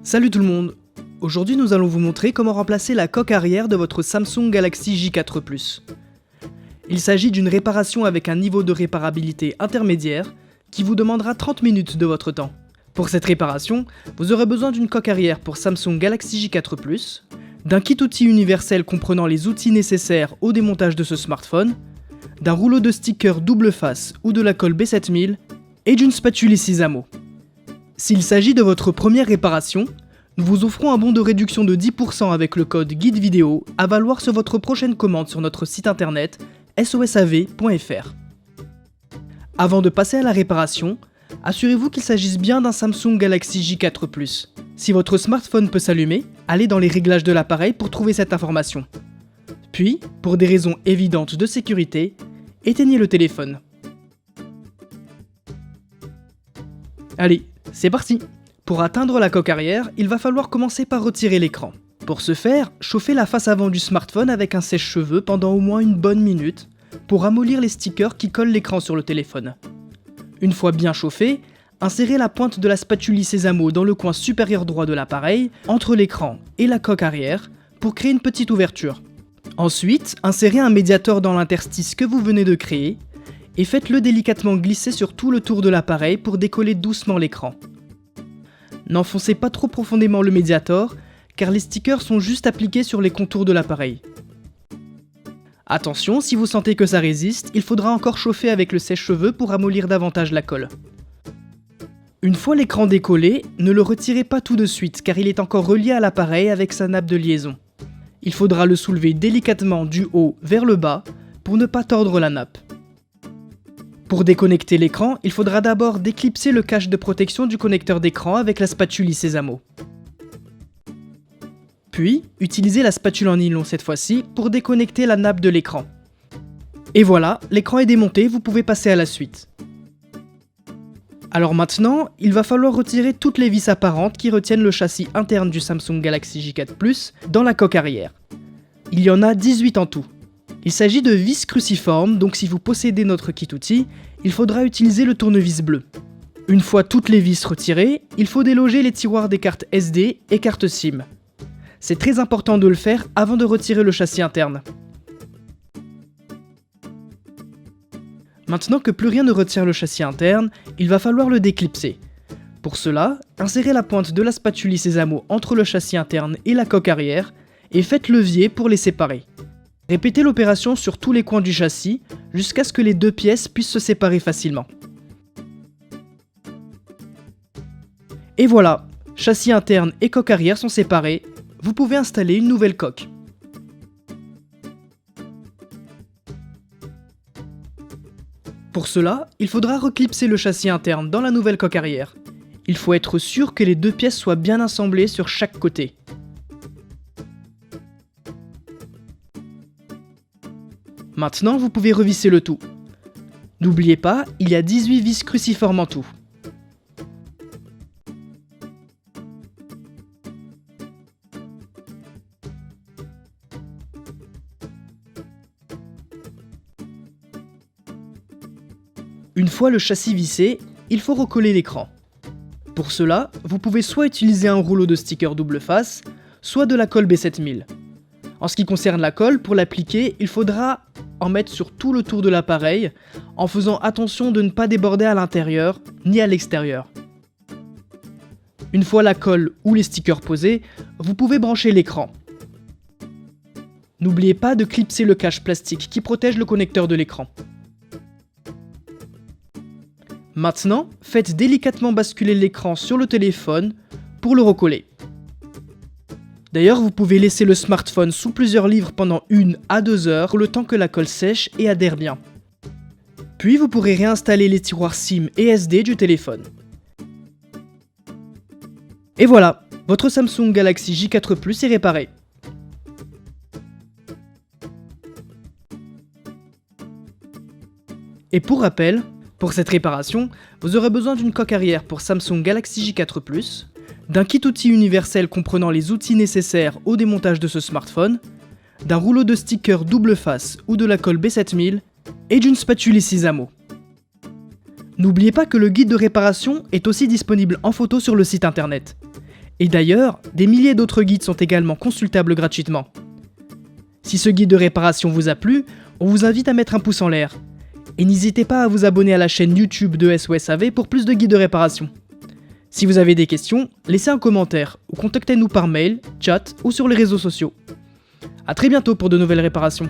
Salut tout le monde. Aujourd'hui nous allons vous montrer comment remplacer la coque arrière de votre Samsung Galaxy J4 Plus. Il s'agit d'une réparation avec un niveau de réparabilité intermédiaire qui vous demandera 30 minutes de votre temps. Pour cette réparation, vous aurez besoin d'une coque arrière pour Samsung Galaxy J4 Plus, d'un kit outil universel comprenant les outils nécessaires au démontage de ce smartphone, d'un rouleau de stickers double face ou de la colle B7000 et d'une spatule Sisamo. S'il s'agit de votre première réparation, nous vous offrons un bon de réduction de 10% avec le code guide vidéo à valoir sur votre prochaine commande sur notre site internet sosav.fr. Avant de passer à la réparation, assurez-vous qu'il s'agisse bien d'un Samsung Galaxy J4 Plus. Si votre smartphone peut s'allumer, allez dans les réglages de l'appareil pour trouver cette information. Puis, pour des raisons évidentes de sécurité, éteignez le téléphone. Allez, c'est parti! Pour atteindre la coque arrière, il va falloir commencer par retirer l'écran. Pour ce faire, chauffez la face avant du smartphone avec un sèche-cheveux pendant au moins une bonne minute pour ramollir les stickers qui collent l'écran sur le téléphone. Une fois bien chauffé, insérez la pointe de la spatule Sisamo dans le coin supérieur droit de l'appareil, entre l'écran et la coque arrière, pour créer une petite ouverture. Ensuite, insérez un médiator dans l'interstice que vous venez de créer, et faites-le délicatement glisser sur tout le tour de l'appareil pour décoller doucement l'écran. N'enfoncez pas trop profondément le médiator, car les stickers sont juste appliqués sur les contours de l'appareil. Attention, si vous sentez que ça résiste, il faudra encore chauffer avec le sèche-cheveux pour ramollir davantage la colle. Une fois l'écran décollé, ne le retirez pas tout de suite car il est encore relié à l'appareil avec sa nappe de liaison. Il faudra le soulever délicatement du haut vers le bas pour ne pas tordre la nappe. Pour déconnecter l'écran, il faudra d'abord déclipser le cache de protection du connecteur d'écran avec la spatule Sisamo. Puis, utilisez la spatule en nylon cette fois-ci pour déconnecter la nappe de l'écran. Et voilà, l'écran est démonté, vous pouvez passer à la suite. Alors maintenant, il va falloir retirer toutes les vis apparentes qui retiennent le châssis interne du Samsung Galaxy J4 Plus dans la coque arrière. Il y en a 18 en tout. Il s'agit de vis cruciformes, donc si vous possédez notre kit outil, il faudra utiliser le tournevis bleu. Une fois toutes les vis retirées, il faut déloger les tiroirs des cartes SD et cartes SIM. C'est très important de le faire avant de retirer le châssis interne. Maintenant que plus rien ne retient le châssis interne, il va falloir le déclipser. Pour cela, insérez la pointe de la spatule Sisamo entre le châssis interne et la coque arrière et faites levier pour les séparer. Répétez l'opération sur tous les coins du châssis jusqu'à ce que les deux pièces puissent se séparer facilement. Et voilà, châssis interne et coque arrière sont séparés, vous pouvez installer une nouvelle coque. Pour cela, il faudra reclipser le châssis interne dans la nouvelle coque arrière. Il faut être sûr que les deux pièces soient bien assemblées sur chaque côté. Maintenant, vous pouvez revisser le tout. N'oubliez pas, il y a 18 vis cruciformes en tout. Une fois le châssis vissé, il faut recoller l'écran. Pour cela, vous pouvez soit utiliser un rouleau de stickers double face, soit de la colle B7000. En ce qui concerne la colle, pour l'appliquer, il faudra en mettre sur tout le tour de l'appareil, en faisant attention de ne pas déborder à l'intérieur ni à l'extérieur. Une fois la colle ou les stickers posés, vous pouvez brancher l'écran. N'oubliez pas de clipser le cache plastique qui protège le connecteur de l'écran. Maintenant, faites délicatement basculer l'écran sur le téléphone pour le recoller. D'ailleurs, vous pouvez laisser le smartphone sous plusieurs livres pendant 1 à 2 heures pour le temps que la colle sèche et adhère bien. Puis vous pourrez réinstaller les tiroirs SIM et SD du téléphone. Et voilà, votre Samsung Galaxy J4 Plus est réparé. Et pour rappel, pour cette réparation, vous aurez besoin d'une coque arrière pour Samsung Galaxy J4 Plus, d'un kit outil universel comprenant les outils nécessaires au démontage de ce smartphone, d'un rouleau de stickers double face ou de la colle B7000 et d'une spatule Sisamo. N'oubliez pas que le guide de réparation est aussi disponible en photo sur le site internet. Et d'ailleurs, des milliers d'autres guides sont également consultables gratuitement. Si ce guide de réparation vous a plu, on vous invite à mettre un pouce en l'air. Et n'hésitez pas à vous abonner à la chaîne YouTube de SOSAV pour plus de guides de réparation. Si vous avez des questions, laissez un commentaire ou contactez-nous par mail, chat ou sur les réseaux sociaux. A très bientôt pour de nouvelles réparations.